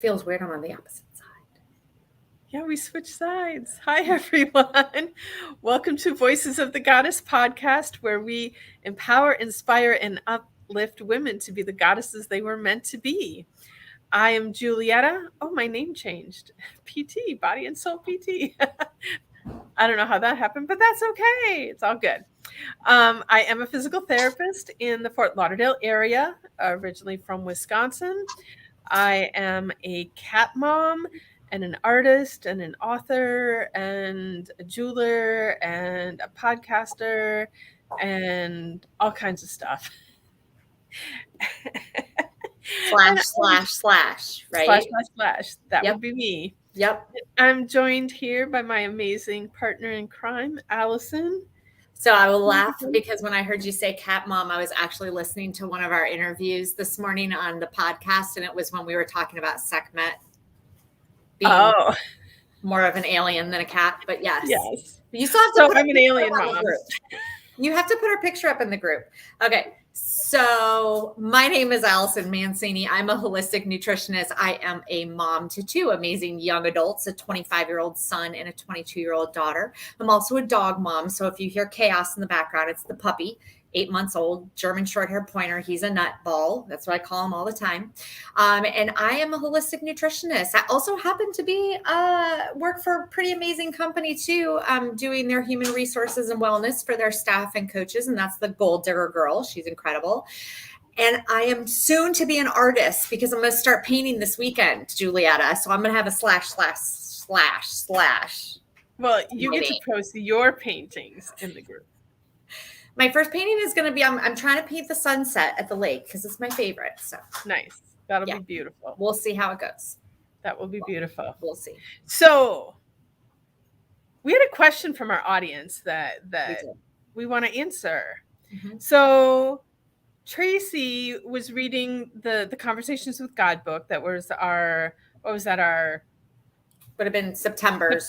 Feels weird I'm on the opposite side. Yeah, we switched sides. Hi, everyone. Welcome to Voices of the Goddess podcast, where we empower, inspire, and uplift women to be the goddesses they were meant to be. I am Julietta. Oh, my name changed. PT, Body and Soul PT. I don't know how that happened, but that's okay. It's all good. I am a physical therapist in the Fort Lauderdale area, originally from Wisconsin. I am a cat mom and an artist and an author and a jeweler and a podcaster and all kinds of stuff. Slash, slash, slash, right? That Yep. would be me. Yep. I'm joined here by my amazing partner in crime, Allison. So I will laugh because when I heard you say cat mom, I was actually listening to one of our interviews this morning on the podcast, and it was when we were talking about Sekhmet being more of an alien than a cat. But yes. You still have to So put I'm an alien mom. You have to put her picture up in the group. Okay. So my name is Allison Mancini. I'm a holistic nutritionist. I am a mom to two amazing young adults, a 25-year-old son and a 22-year-old daughter. I'm also a dog mom. So if you hear chaos in the background, it's the puppy, 8 months old, German short-haired pointer. He's a nutball. That's what I call him all the time. And I am a holistic nutritionist. I also happen to be work for a pretty amazing company too, doing their human resources and wellness for their staff and coaches. And that's the Gold Digger Girl. She's incredible. And I am soon to be an artist because I'm going to start painting this weekend, Julietta. So I'm going to have a slash. Well, you get to post your paintings in the group. My first painting is going to be, I'm trying to paint the sunset at the lake because it's my favorite. So nice. That'll be beautiful. We'll see how it goes. That will be beautiful. We'll see. So we had a question from our audience that we want to answer. Mm-hmm. So Tracy was reading the Conversations with God book. That was our, would have been September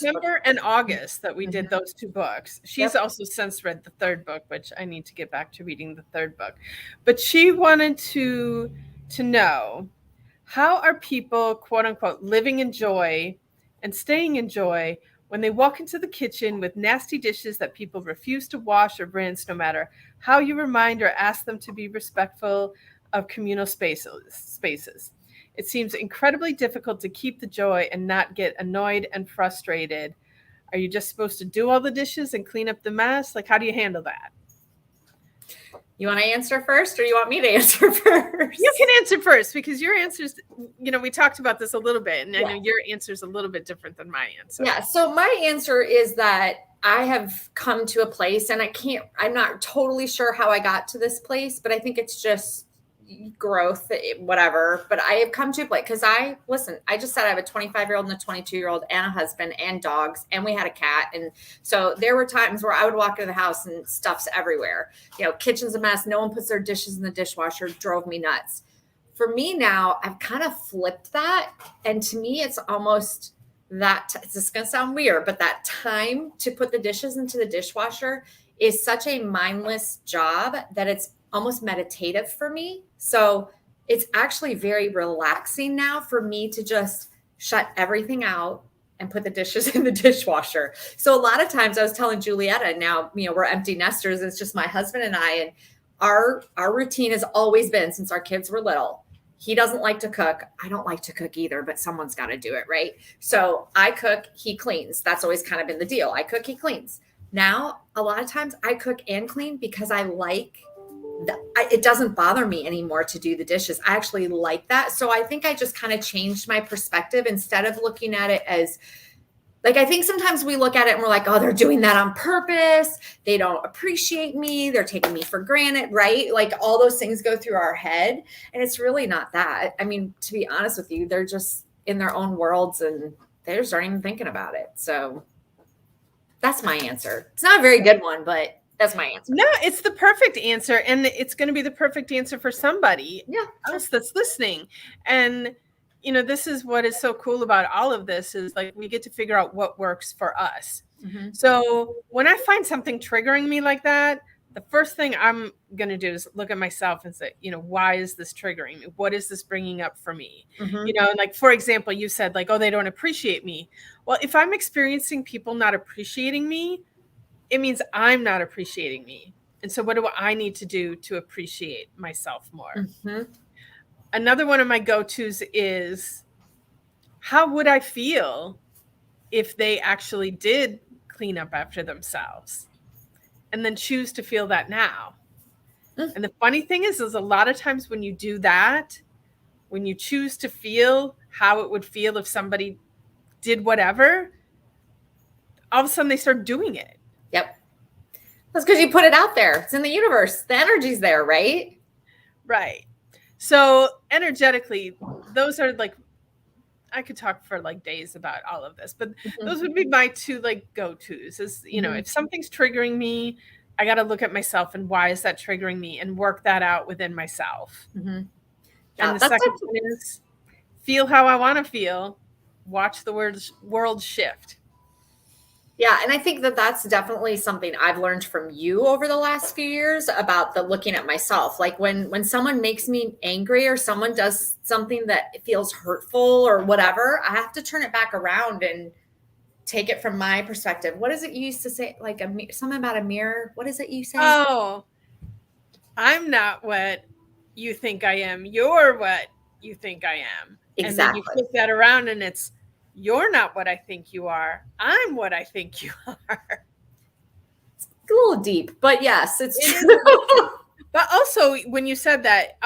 and August that we did those two books. She's also since read the third book, which I need to get back to reading the third book. But she wanted to know, how are people, quote unquote, living in joy and staying in joy when they walk into the kitchen with nasty dishes that people refuse to wash or rinse, no matter how you remind or ask them to be respectful of communal spaces. It seems incredibly difficult to keep the joy and not get annoyed and frustrated. Are you just supposed to do all the dishes and clean up the mess? Like, how do you handle that? You want to answer first or you want me to answer first? You can answer first because your answers, we talked about this a little bit, and I know your answer is a little bit different than my answer. Yeah. So my answer is that I have come to a place, and I'm not totally sure how I got to this place, but I think it's just growth, whatever. But I have come to a place because I just said I have a 25-year-old and a 22-year-old and a husband and dogs, and we had a cat. And so there were times where I would walk into the house and stuff's everywhere. Kitchen's a mess. No one puts their dishes in the dishwasher. Drove me nuts. For me now, I've kind of flipped that. And to me, it's almost that, it's just going to sound weird, but that time to put the dishes into the dishwasher is such a mindless job that it's almost meditative for me. So it's actually very relaxing now for me to just shut everything out and put the dishes in the dishwasher. So a lot of times I was telling Julietta, now, we're empty nesters. It's just my husband and I, and our routine has always been since our kids were little. He doesn't like to cook. I don't like to cook either, but someone's got to do it, right? So I cook, he cleans. That's always kind of been the deal. I cook, he cleans. Now, a lot of times I cook and clean because I like it doesn't bother me anymore to do the dishes. I actually like that. So I think I just kind of changed my perspective instead of looking at it as like, I think sometimes we look at it and we're like, oh, they're doing that on purpose. They don't appreciate me. They're taking me for granted, right? Like all those things go through our head, and it's really not that. I mean, to be honest with you, they're just in their own worlds and they just aren't even thinking about it. So that's my answer. It's not a very good one, but that's my answer. No, it's the perfect answer. And it's going to be the perfect answer for somebody else that's listening. And, this is what is so cool about all of this is like, we get to figure out what works for us. Mm-hmm. So when I find something triggering me like that, the first thing I'm going to do is look at myself and say, why is this triggering me? What is this bringing up for me? Mhm. And like, for example, you said like, oh, they don't appreciate me. Well, if I'm experiencing people not appreciating me, it means I'm not appreciating me. And so what do I need to do to appreciate myself more? Mhm. Another one of my go-tos is, how would I feel if they actually did clean up after themselves? And then choose to feel that now. And the funny thing is a lot of times when you do that, when you choose to feel how it would feel if somebody did whatever, all of a sudden they start doing it. Yep. That's because you put it out there. It's in the universe. The energy's there, right? Right. So energetically, those are like, I could talk for like days about all of this, but those would be my two like go-tos is, if something's triggering me, I got to look at myself and why is that triggering me and work that out within myself. Mm-hmm. And the second one is feel how I want to feel, watch the world shift. Yeah. And I think that that's definitely something I've learned from you over the last few years about the looking at myself. Like when someone makes me angry or someone does something that feels hurtful or whatever, I have to turn it back around and take it from my perspective. What is it you used to say? Like something about a mirror. What is it you say? Oh, I'm not what you think I am. You're what you think I am. Exactly. And then you flip that around and it's, you're not what I think you are. I'm what I think you are. It's a little deep, but yes, it's true. But also when you said that,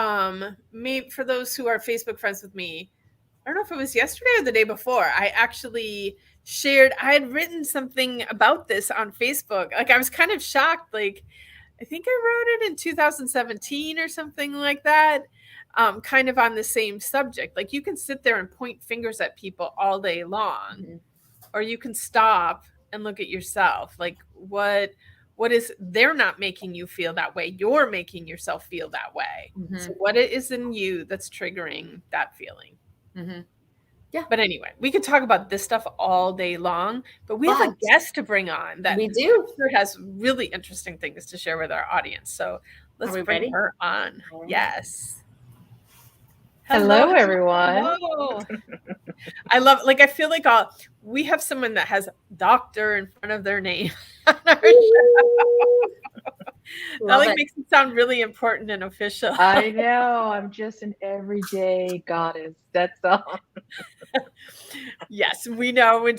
maybe for those who are Facebook friends with me, I don't know if it was yesterday or the day before, I actually shared, I had written something about this on Facebook. Like I was kind of shocked. Like, I think I wrote it in 2017 or something like that. Kind of on the same subject. Like you can sit there and point fingers at people all day long, or you can stop and look at yourself. Like what is, they're not making you feel that way. You're making yourself feel that way. So what it is in you that's triggering that feeling. Yeah. But anyway, we could talk about this stuff all day long, but we have a guest to bring on that we do has really interesting things to share with our audience. So let's bring her on. Yes. Hello, everyone. Hello. I love, like, I feel like we have someone that has doctor in front of their name. That like makes it sound really important and official. I know. I'm just an everyday goddess. That's all. Yes, we know.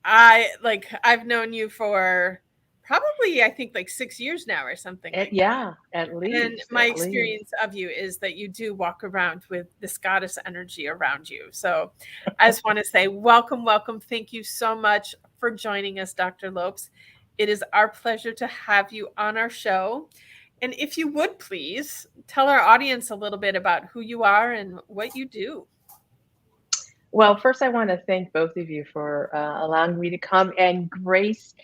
I've known you for probably, I think, like 6 years now or something. Yeah, at least. And my experience of you is that you do walk around with this goddess energy around you. So I just want to say welcome. Thank you so much for joining us, Dr. Lopes. It is our pleasure to have you on our show. And if you would please tell our audience a little bit about who you are and what you do. Well, first, I want to thank both of you for allowing me to come and grace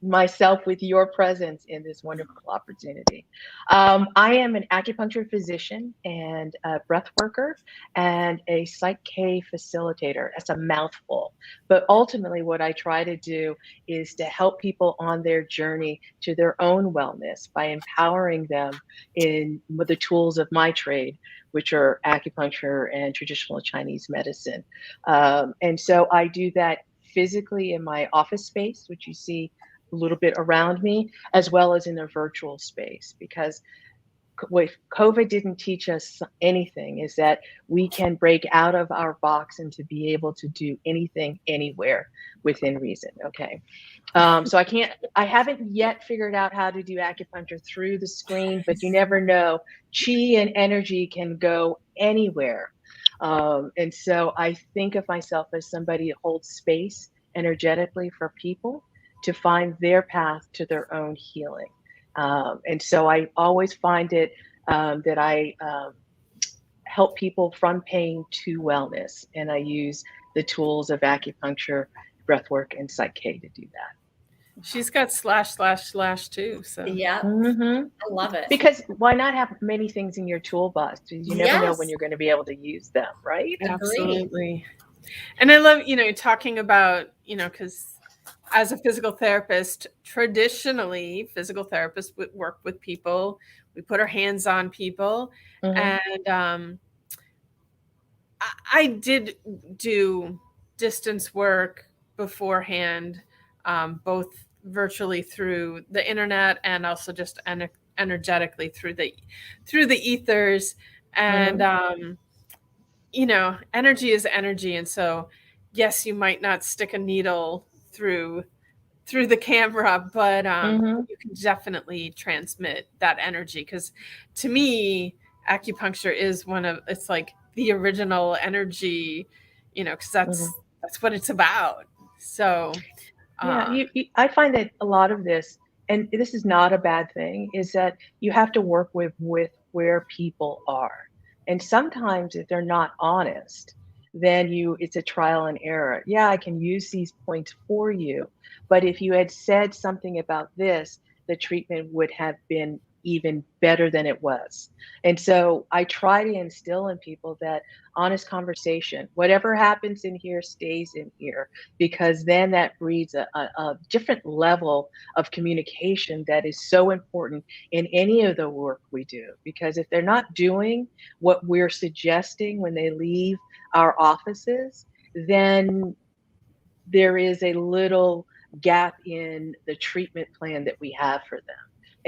myself with your presence in this wonderful opportunity. I am an acupuncture physician and a breath worker and a Psych K facilitator. That's a mouthful. But ultimately, what I try to do is to help people on their journey to their own wellness by empowering them with the tools of my trade, which are acupuncture and traditional Chinese medicine. And so I do that physically in my office space, which you see a little bit around me, as well as in a virtual space, because what COVID didn't teach us anything is that we can break out of our box and to be able to do anything, anywhere within reason. Okay. So I haven't yet figured out how to do acupuncture through the screen, but you never know. Qi and energy can go anywhere. And so I think of myself as somebody who holds space energetically for people to find their path to their own healing. And so I always find it that I help people from pain to wellness. And I use the tools of acupuncture, breathwork, and Psych K to do that. She's got / too. So yeah, I love it. Because why not have many things in your toolbox? You never know when you're going to be able to use them, right? Absolutely. And I love, talking about, because as a physical therapist, traditionally, physical therapists would work with people. We put our hands on people. And I did do distance work beforehand, both virtually through the internet and also just energetically through the ethers. And energy is energy, and so yes, you might not stick a needle through the camera, but you can definitely transmit that energy, because to me, acupuncture is it's like the original energy, because that's what it's about. So Yeah, I find that a lot of this, and this is not a bad thing, is that you have to work with where people are. And sometimes if they're not honest, then it's a trial and error. Yeah, I can use these points for you, but if you had said something about this, the treatment would have been even better than it was. And so I try to instill in people that honest conversation, whatever happens in here stays in here, because then that breeds a different level of communication that is so important in any of the work we do. Because if they're not doing what we're suggesting when they leave our offices, then there is a little gap in the treatment plan that we have for them.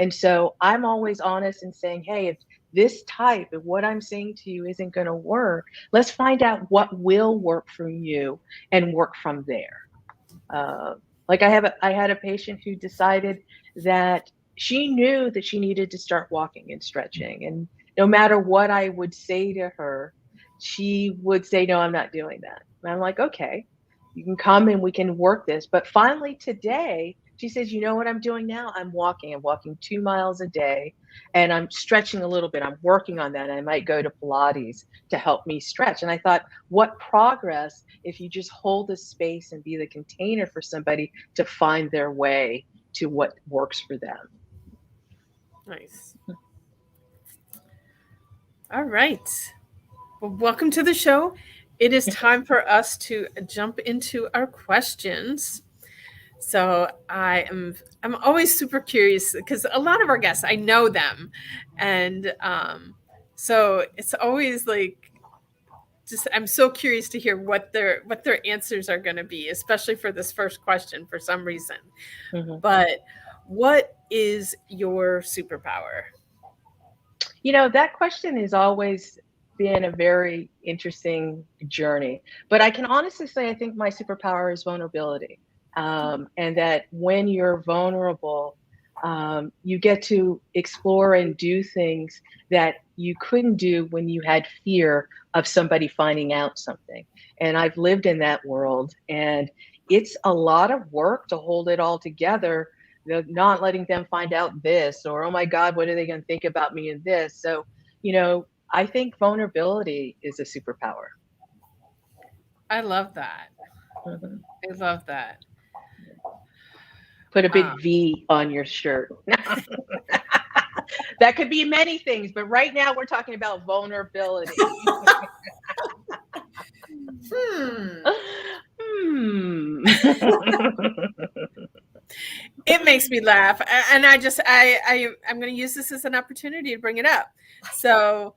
And so I'm always honest in saying, hey, if this type of what I'm saying to you isn't going to work, let's find out what will work for you and work from there. Like I had a patient who decided that she knew that she needed to start walking and stretching. And no matter what I would say to her, she would say, no, I'm not doing that. And I'm like, okay, you can come and we can work this. But finally today, she says, you know what I'm doing now? I'm walking 2 miles a day and I'm stretching a little bit. I'm working on that. I might go to Pilates to help me stretch. And I thought, what progress if you just hold the space and be the container for somebody to find their way to what works for them. Nice. All right. Well, welcome to the show. It is time for us to jump into our questions. So I'm always super curious, because a lot of our guests, I know them, and so it's always like, I'm so curious to hear what their answers are going to be, especially for this first question for some reason. But what is your superpower? That question has always been a very interesting journey, but I can honestly say I think my superpower is vulnerability. And that when you're vulnerable, you get to explore and do things that you couldn't do when you had fear of somebody finding out something. And I've lived in that world, and it's a lot of work to hold it all together, not letting them find out this, or, oh my God, what are they going to think about me in this? So, I think vulnerability is a superpower. I love that. I love that. Put a big V on your shirt. That could be many things, but right now we're talking about vulnerability. It makes me laugh, and I'm going to use this as an opportunity to bring it up. So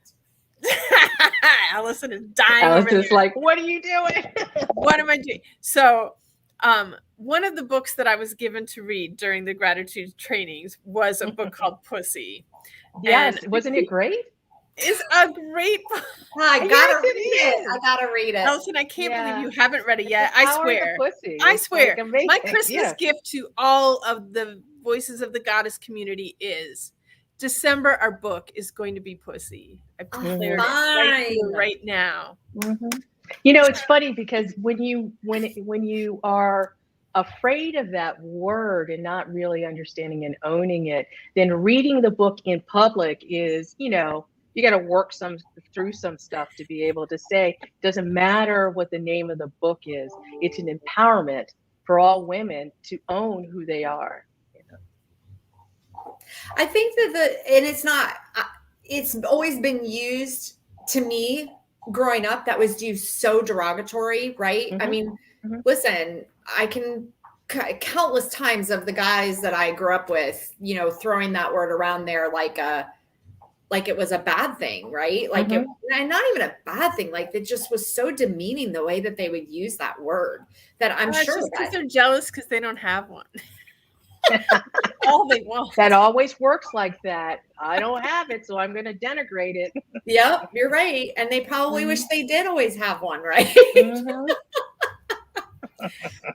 Allison is dying. Allison's like, what are you doing? What am I doing? So one of the books that I was given to read during the gratitude trainings was a book called Pussy. Yes, and wasn't it great? It's a great book. I gotta read it. I gotta read it. Allison, I can't believe you haven't read it yet. I swear. I swear. Like my Christmas gift to all of the Voices of the Goddess community is December. Our book is going to be Pussy. I've declared it right now. It's funny because when you are afraid of that word and not really understanding and owning it, then reading the book in public is, you got to work through some stuff to be able to say, it doesn't matter what the name of the book is. It's an empowerment for all women to own who they are. I think that it's always been used to me growing up that was used so derogatory, right? I mean, listen, I can countless times of the guys that I grew up with, throwing that word around there like it was a bad thing, right? Like it, and not even a bad thing. Like it just was so demeaning the way that they would use that word that I'm sure just because they're jealous because they don't have one. All they want. That always works like that. I don't have it, so I'm going to denigrate it. Yep, you're right. And they probably wish they did always have one, right?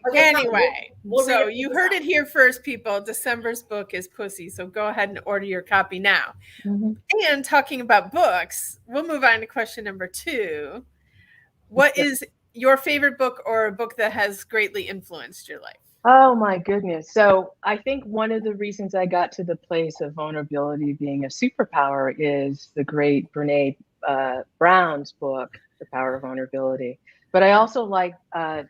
Okay, anyway, so you heard it here first, people. December's book is Pussy, so go ahead and order your copy now. And talking about books, we'll move on to question number 2. What is your favorite book or a book that has greatly influenced your life? Oh my goodness. So I think one of the reasons I got to the place of vulnerability being a superpower is the great Brene Brown's book, The Power of Vulnerability. But I also like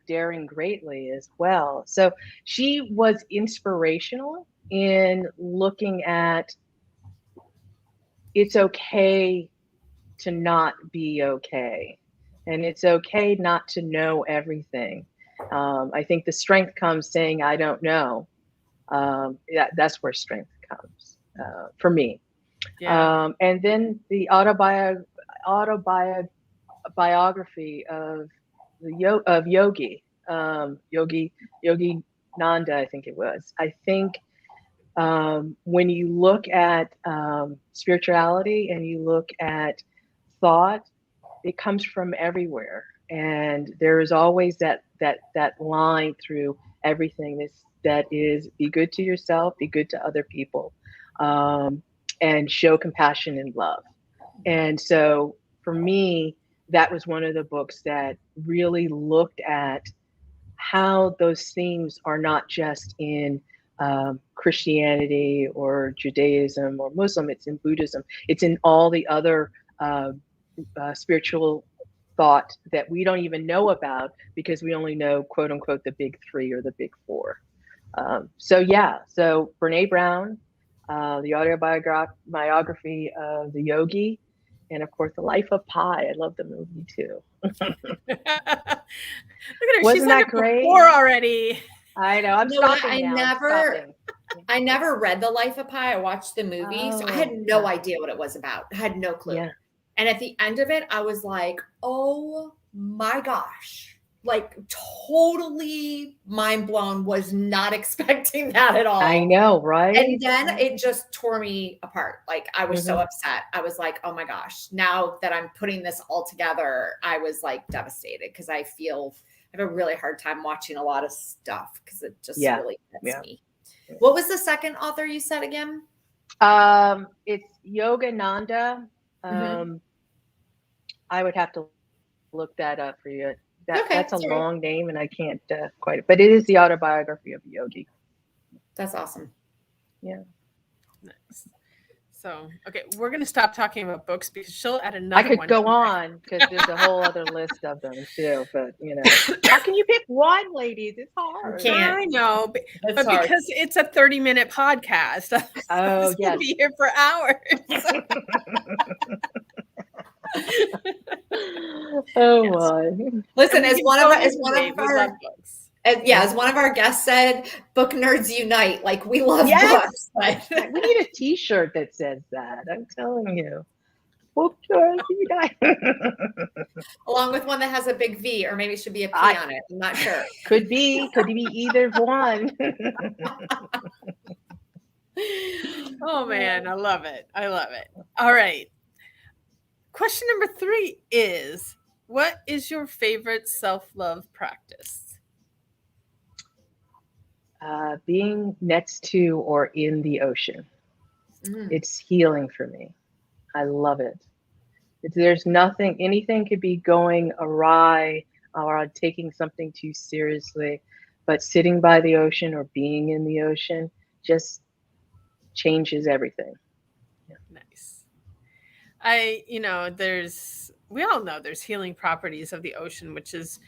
Daring Greatly as well. So she was inspirational in looking at it's okay to not be okay. And it's okay not to know everything. I think the strength comes saying, I don't know. That's where strength comes for me. Yeah. And then the autobiography of Yogi Nanda, I think it was. I think when you look at spirituality and you look at thought, it comes from everywhere. And there is always that line through everything that is be good to yourself, be good to other people, and show compassion and love. And so for me, that was one of the books that really looked at how those themes are not just in Christianity or Judaism or Muslim, it's in Buddhism, it's in all the other spiritual thought that we don't even know about because we only know, quote unquote, the big 3 or the big 4. So Brene Brown, the autobiography of the Yogi, and of course, The Life of Pi. I love the movie too. Look at her. Wasn't that great? Before already. I know. I'm stopping now. I never read The Life of Pi. I watched the movie, so I had no idea what it was about. I had no clue. Yeah. And at the end of it, I was like, oh my gosh, like totally mind blown. Was not expecting that at all. I know, right? And then it just tore me apart. Like I was so upset. I was like, oh my gosh, now that I'm putting this all together, I was like devastated because I have a really hard time watching a lot of stuff because it just really hits me. What was the second author you said again? It's Yogananda. I would have to look that up for you. That's a long name and I can't quite, but it is the autobiography of Yogi. That's awesome. Yeah. Nice. So, okay, we're going to stop talking about books because she'll add another one. I could go on because there's a whole other list of them too, but how can you pick one, ladies? It's hard. I know, but because it's a 30-minute podcast. Oh, yes. We'll be here for hours. Oh my! Listen, as one of our guests said, book nerds unite. Like we love books. We need a T-shirt that says that. I'm telling you, book nerds unite. Along with one that has a big V, or maybe it should be a P on it. I'm not sure. Could be either one. Oh man, I love it. All right. Question number 3 is, what is your favorite self-love practice? Being next to or in the ocean. It's healing for me. I love it. There's anything could be going awry or taking something too seriously, but sitting by the ocean or being in the ocean just changes everything. Nice. We all know there's healing properties of the ocean, which is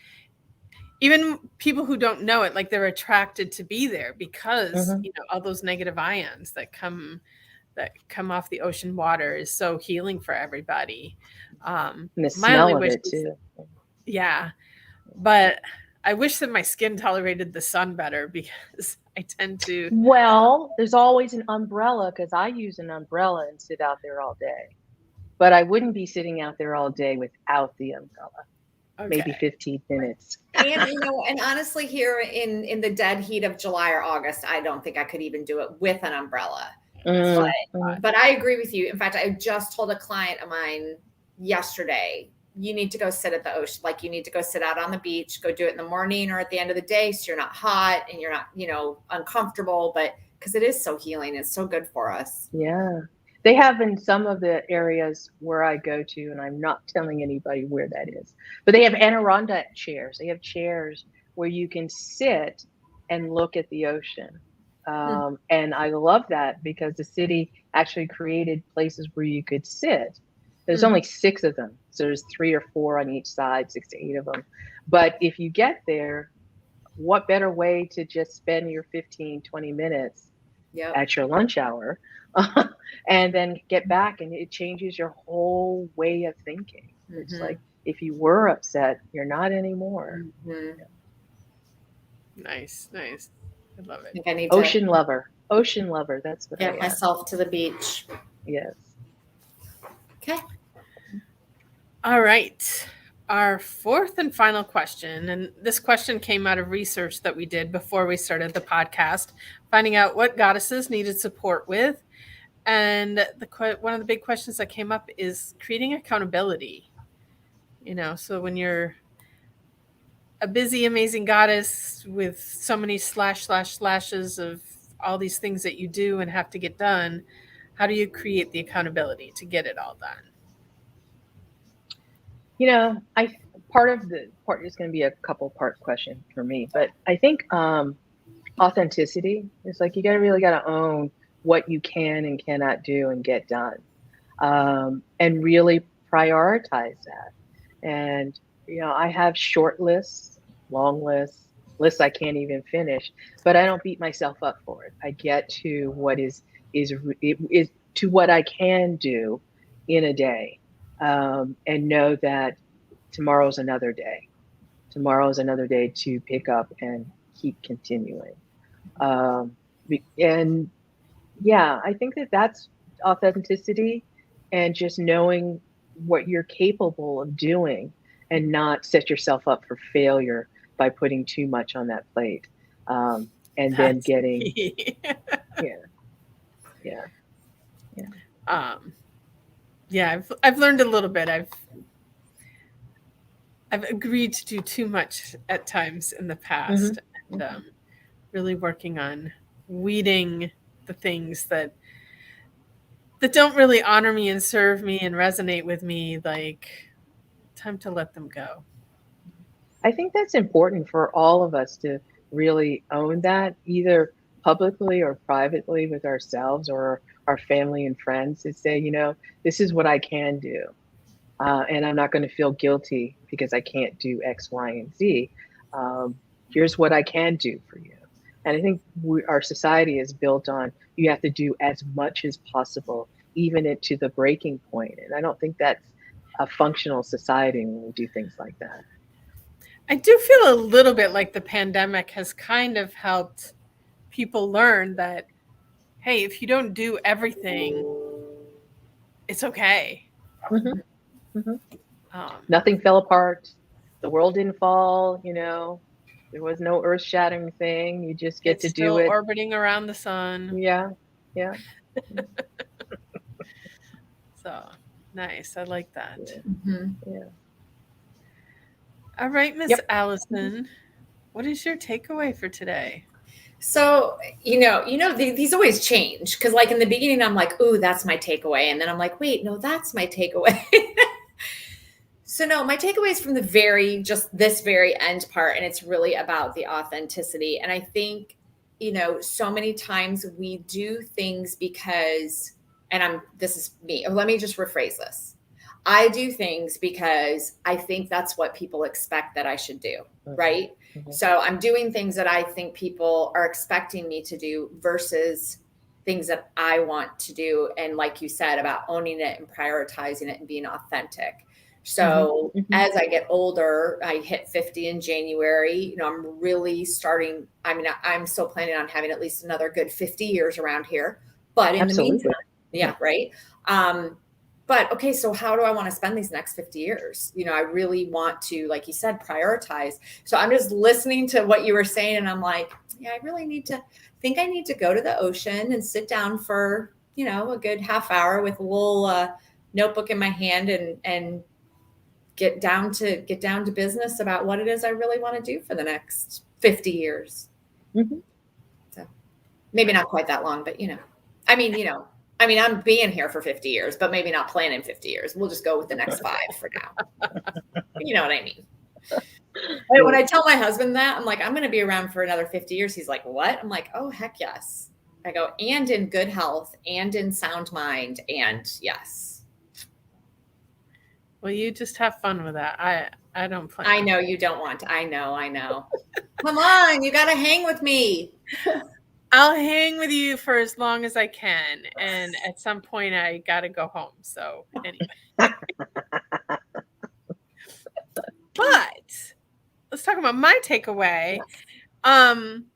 even people who don't know it, like they're attracted to be there because, all those negative ions that come off the ocean water is so healing for everybody. And the smell of it too. Yeah. But I wish that my skin tolerated the sun better because I tend to. Well, there's always an umbrella because I use an umbrella and sit out there all day. But I wouldn't be sitting out there all day without the umbrella. Maybe Okay. 15 minutes. And and honestly, here in the dead heat of July or August, I don't think I could even do it with an umbrella. But I agree with you. In fact, I just told a client of mine yesterday, you need to go sit at the ocean. Like you need to go sit out on the beach, go do it in the morning or at the end of the day. So you're not hot and you're not, uncomfortable, but because it is so healing. It's so good for us. Yeah. They have in some of the areas where I go to, and I'm not telling anybody where that is, but they have Adirondack chairs. They have chairs where you can sit and look at the ocean. And I love that because the city actually created places where you could sit. There's only 6 of them. So there's 3 or 4 on each side, 6 to 8 of them. But if you get there, what better way to just spend your 15, 20 minutes at your lunch hour and then get back, and it changes your whole way of thinking. It's like, if you were upset, you're not anymore. Nice. I love it. I think I need Ocean lover. That's what I get myself to the beach. Yes. Okay. All right. Our 4th and final question, and this question came out of research that we did before we started the podcast, finding out what goddesses needed support with. And one of the big questions that came up is creating accountability. So when you're a busy, amazing goddess with so many slashes of all these things that you do and have to get done, how do you create the accountability to get it all done? Part is going to be a couple part question for me, but I think authenticity is like, you really got to own what you can and cannot do and get done, and really prioritize that. And I have short lists, long lists I can't even finish, but I don't beat myself up for it. I get to what is to what I can do in a day, and know that tomorrow's another day. Tomorrow's another day to pick up and keep continuing. And yeah, I think that's authenticity, and just knowing what you're capable of doing and not set yourself up for failure by putting too much on that plate. And that's then getting, I've learned a little bit. I've agreed to do too much at times in the past, and really working on weeding the things that don't really honor me and serve me and resonate with me. Like, time to let them go. I think that's important for all of us to really own that, either publicly or privately with ourselves or our family and friends, to say, this is what I can do. And I'm not going to feel guilty because I can't do X, Y, and Z. Here's what I can do for you. And I think our society is built on, you have to do as much as possible, even to the breaking point. And I don't think that's a functional society when we do things like that. I do feel a little bit like the pandemic has kind of helped people learn that, hey, if you don't do everything, it's okay. Nothing fell apart. The world didn't fall, there was no earth-shattering thing. You just get to do it. Orbiting around the sun. Yeah. So nice. I like that. Yeah. All right, Miss Allison, what is your takeaway for today? So, these always change, because like in the beginning, I'm like, ooh, that's my takeaway. And then I'm like, wait, no, that's my takeaway. So no, my takeaway is from this very end part. And it's really about the authenticity. And I think, so many times we do things because, this is me. Let me just rephrase this. I do things because I think that's what people expect that I should do, right? So I'm doing things that I think people are expecting me to do versus things that I want to do. And like you said, about owning it and prioritizing it and being authentic. So as I get older, I hit 50 in January, I'm really starting. I mean, I'm still planning on having at least another good 50 years around here. But in the meantime, right. But okay, so how do I want to spend these next 50 years? I really want to, like you said, prioritize. So I'm just listening to what you were saying, and I'm like, yeah, I really need to go to the ocean and sit down for, a good half hour with a little notebook in my hand and get down to business about what it is I really want to do for the next 50 years. So maybe not quite that long, but I'm being here for 50 years, but maybe not planning 50 years. We'll just go with the next 5 for now. You know what I mean? And when I tell my husband that, I'm like, I'm going to be around for another 50 years. He's like, what? I'm like, oh, heck yes. I go, and in good health and in sound mind. And yes. Well, you just have fun with that. I don't plan. I know you don't want to. I know. Come on, you got to hang with me. I'll hang with you for as long as I can. And at some point I got to go home. So anyway. But let's talk about my takeaway. I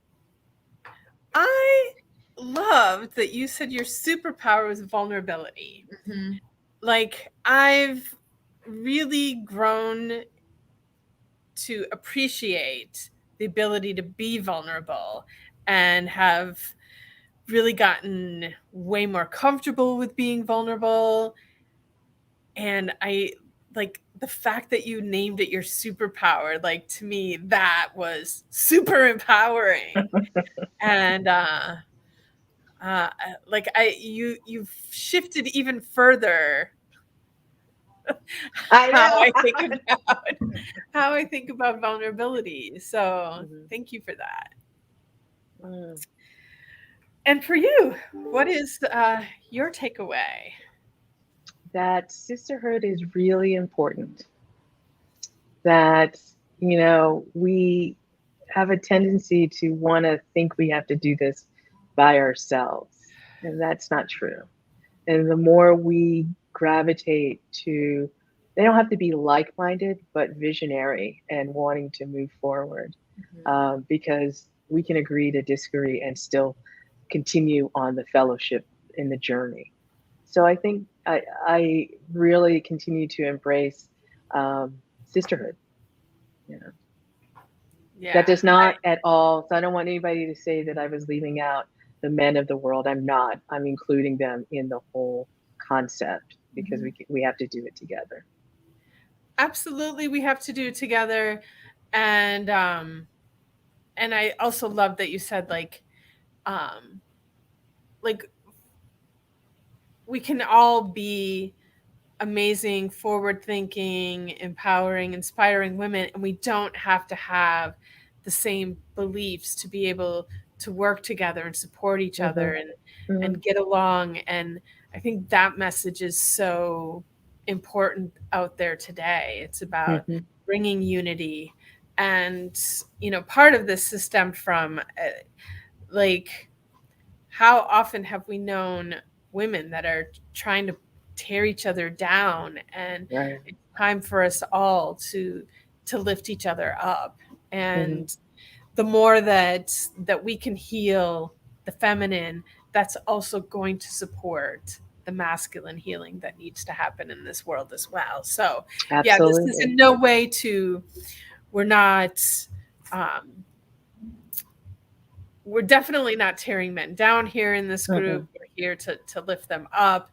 loved that you said your superpower was vulnerability. Like, I've really grown to appreciate the ability to be vulnerable and have really gotten way more comfortable with being vulnerable. And I like the fact that you named it your superpower. Like, to me, that was super empowering. And you've shifted even further how I think about vulnerability. So thank you for that. And for you, what is your takeaway? That sisterhood is really important. That, we have a tendency to want to think we have to do this by ourselves. And that's not true. And the more we gravitate to, they don't have to be like-minded, but visionary and wanting to move forward, because we can agree to disagree and still continue on the fellowship in the journey. So I think I really continue to embrace sisterhood. Yeah. That does not at all. So I don't want anybody to say that I was leaving out the men of the world. I'm not. I'm including them in the whole concept because we have to do it together. Absolutely, we have to do it together. And I also love that you said like we can all be amazing, forward-thinking, empowering, inspiring women, and we don't have to have the same beliefs to be able to work together and support each other and get along. And I think that message is so important out there today. It's about bringing unity. And, part of this is stemmed from how often have we known women that are trying to tear each other down, and it's time for us all to lift each other up. And the more that we can heal the feminine, that's also going to support the masculine healing that needs to happen in this world as well. So this is in no way we're definitely not tearing men down here in this group. We're here to lift them up.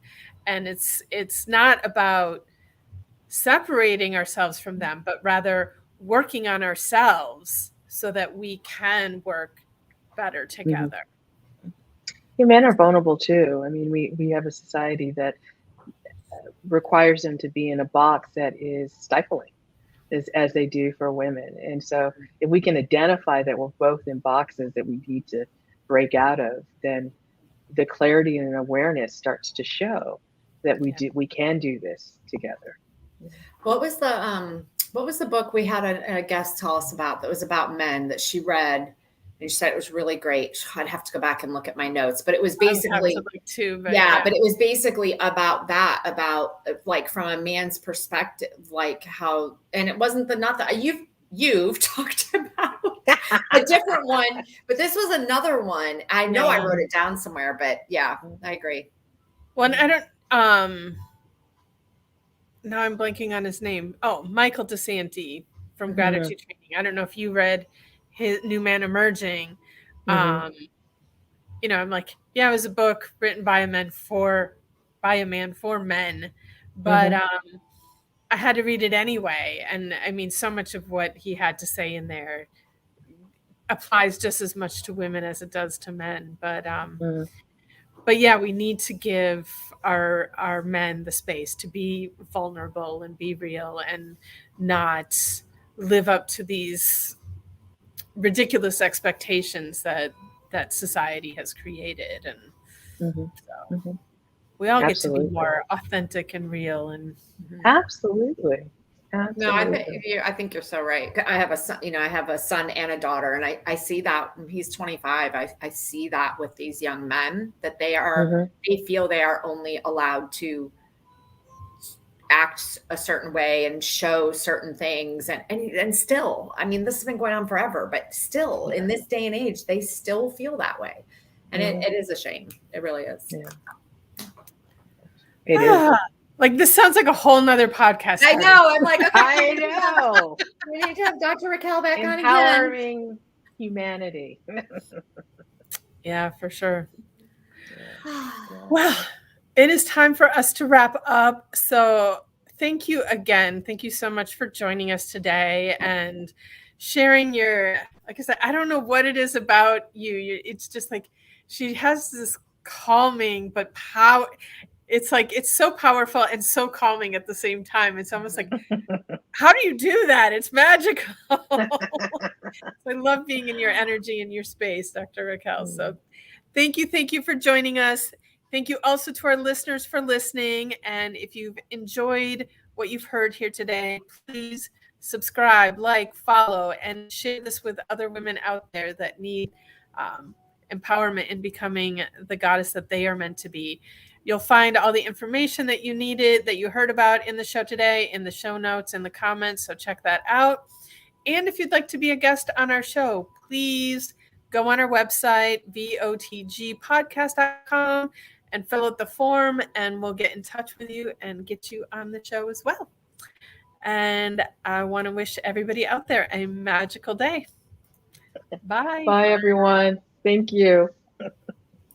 And it's not about separating ourselves from them, but rather working on ourselves so that we can work better together. Men are vulnerable too. I mean, we have a society that requires them to be in a box that is stifling, as they do for women. And so if we can identify that we're both in boxes that we need to break out of, then the clarity and awareness starts to show that we can do this together. What was the book we had a guest tell us about that was about men that she read? And she said it was really great. I'd have to go back and look at my notes, but it was I would have basically, to look too, but yeah, but it was basically about that, about like from a man's perspective, like how, and it wasn't not that you've talked about a different one, but this was another one. I know I wrote it down somewhere, but yeah, I agree. Well, I don't, now I'm blanking on his name. Oh, Michael DeSanti from Gratitude Training. I don't know if you read his New Man Emerging. You know, I'm like, yeah, it was a book written by a man for men, but I had to read it anyway. And I mean, so much of what he had to say in there applies just as much to women as it does to men. But yeah, we need to give our men the space to be vulnerable and be real and not live up to these ridiculous expectations that society has created. And so we all get to be more authentic and real. And Absolutely. No, I think you're so right. I have a son, I have a son and a daughter, and I see that he's 25. I see that with these young men, that they feel they are only allowed to act a certain way and show certain things. And still, I mean, this has been going on forever, but still in this day and age, they still feel that way. And it is a shame. It really is. Yeah. It is. Like, this sounds like a whole nother podcast. I know. I'm like, okay, I know. We need to have Dr. Réquel back on again. Empowering humanity. Yeah, for sure. Well, it is time for us to wrap up. So thank you again. Thank you so much for joining us today and sharing your, like I said, I don't know what it is about you. It's just like, she has this calming, but power. It's like, it's so powerful and so calming at the same time. It's almost like, how do you do that? It's magical. I love being in your energy and your space, Dr. Réquel. So thank you for joining us. Thank you also to our listeners for listening. And if you've enjoyed what you've heard here today, please subscribe, like, follow, and share this with other women out there that need empowerment in becoming the goddess that they are meant to be. You'll find all the information that you needed, that you heard about in the show today, in the show notes, in the comments. So check that out. And if you'd like to be a guest on our show, please go on our website, votgpodcast.com, and fill out the form, and we'll get in touch with you and get you on the show as well. And I want to wish everybody out there a magical day. Bye. Bye, everyone. Thank you.